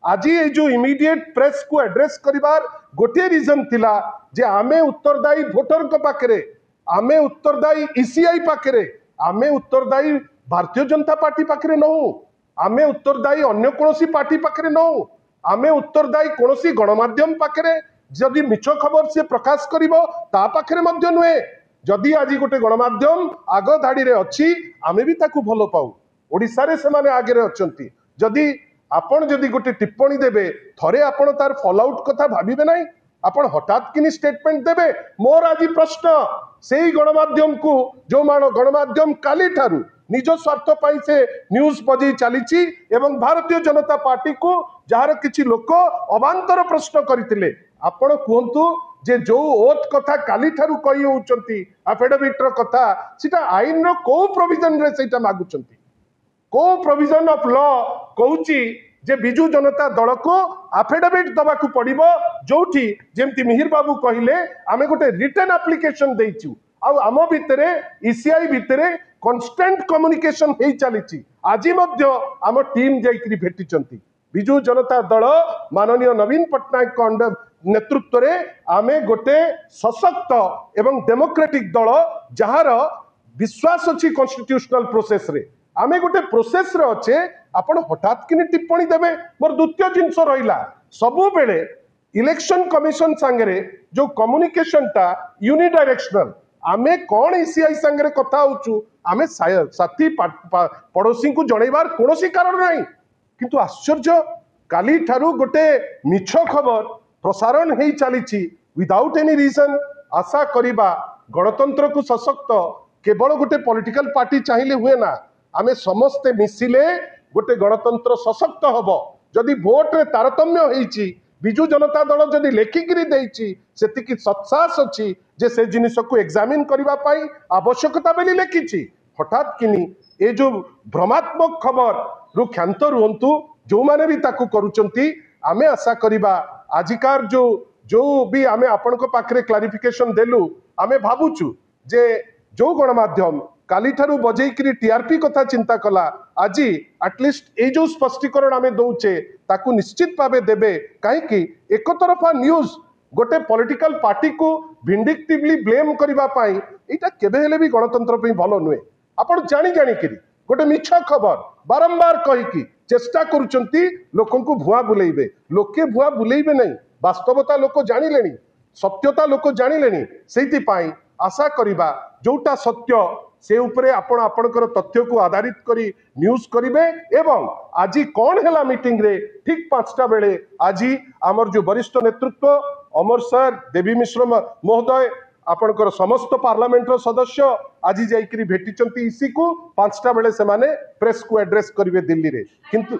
आज ये जो इमीडिएट प्रेस को एड्रेस करिवार गोटे रीजन थिला जे आमे उत्तरदायी वोटर को पाखरे, आमे उत्तरदायी ईसीआई पाखरे, आमे उत्तरदायी भारतीय जनता पार्टी पाखरे नहु, आमे उत्तरदायी अन्य कोनोसी पार्टी पाखरे नहु, आमे उत्तरदायी कोनोसी गणमाध्यम पाखरे जदि मिछ खबर से प्रकाश करिवो ता पाखरे मध्य नुहे। जदि आज गोटे गणमाध्यम आग धाड़ी रे अछि आमे भी ताकू भलो पाऊ, ओडिसा रे से माने आगे रे अछंती। जदि आपण जदि गोटे टिप्पणी देबे थरे आपण तार फॉल आउट कथा भाबिबे नाही, आपण हठात किनी स्टेटमेंट देबे। मोर आज प्रश्न सेही गणमाध्यम को जो मान गणमाध्यम काली ठारू निज स्वार्थ पाई से न्यूज बजै चलीची एवं भारतीय जनता पार्टी को जार किछि लोक अवांतर प्रश्न करथिले, आपण कहंतु जे जो ओथ कथा काली ठारू कहि होउचंती एफिडेविट रो कथा सिटा आईन रो को प्रोविजन रे सेटा मागुचंती, को प्रोविजन ऑफ लॉ कहूची जे बिजू जनता दल को एफिडेविट दबा को पड़िबो जोठी जेमती मिहिर बाबू कहिले आमे गोटे रिटन एप्लिकेशन देइचू आ आम भितरे ईसीआई भितरे कांस्टेंट कम्युनिकेशन हे चलीची। आज मध्य आम टीम जाइकरी भेटिचंती बिजू जनता दल माननीय नवीन पट्टनायक नेतृत्व रे आमे गोटे सशक्त एवं डेमोक्रेटिक दल जहार विश्वास अछि कॉन्स्टिट्यूशनल प्रोसेस रे, आमे गोटे प्रोसेस रे अच्छे आपण हठात किनी टिप्पणी देबे। मोर द्वितीय जिनस रहिला सबु बेले इलेक्शन कमिशन संगे जो कम्युनिकेशन टा यूनिडायरेक्शनल, आमे कौन ईसीआई संगे कथा होचु आमे साथी पड़ोसी को जनइबार कोनोसी कारण नाही, किंतु आश्चर्य काली ठारू गोटे मिछ खबर प्रसारण हे चलीची विदाउट एनी रीजन। आशा करिबा गणतंत्र को सशक्त केवल गोटे पॉलिटिकल पार्टी चाहिए हुए ना, आमे समस्ते मिसिले गोटे गणतंत्र सशक्त हबो। जदि भोट रे तारतम्य होईची बिजू जनता दल जदि लेखिकी देइची सेतिकी सत्साहस अछि जे से जिनिस को एग्जामिन करिबा पाई आवश्यकता बेली लेखिची, हठात किनी ए जो भ्रमात्मक खबर रु क्षांत रुहंतु जो माने भी ताकू करूचंती। आमे आशा करिबा आजिकार जो भी आमे आपण को पाखरे क्लारिफिकेशन देलु आमे भाबुचु जे जो गणमाध्यम काली ठारू बजेइकरी टीआरपी कथा चिंता कला आज एटलिस्ट ए जो स्पष्टीकरण आमे दउचे ताकू निश्चित भावे देबे, काहेकि एक तरफा न्यूज गोटे पॉलिटिकल पार्टी को विंडिक्टिवली ब्लेम करिबा पाई एटा केबे हेले भी गणतंत्र पे भलो नुहे। आपण जानी करी गोटे मिछ खबर बारंबार कहिकी चेष्टा करूचंती लोकन को भुआ बुलेइबे, लोके भुआ बुलेइबे नहीं, वास्तवता लोक जानिलेनी, सत्यता लोक जानिलेनी। सेति पाई आशा करिबा जोटा सत्य से उपरे आपण आपणकर तथ्य को आधारित करी न्यूज करिवे। एवं आज कौन हैला मीटिंग रे ठीक 5टा बेले आज आमर जो वरिष्ठ नेतृत्व अमर सर देवी मिश्र महोदय आपणकर समस्त पार्लियामेंट सदस्य आज जाइकरी भेटिचंती ईसी को 5टा बेले से माने प्रेस को एड्रेस करिवे दिल्ली रे, किंतु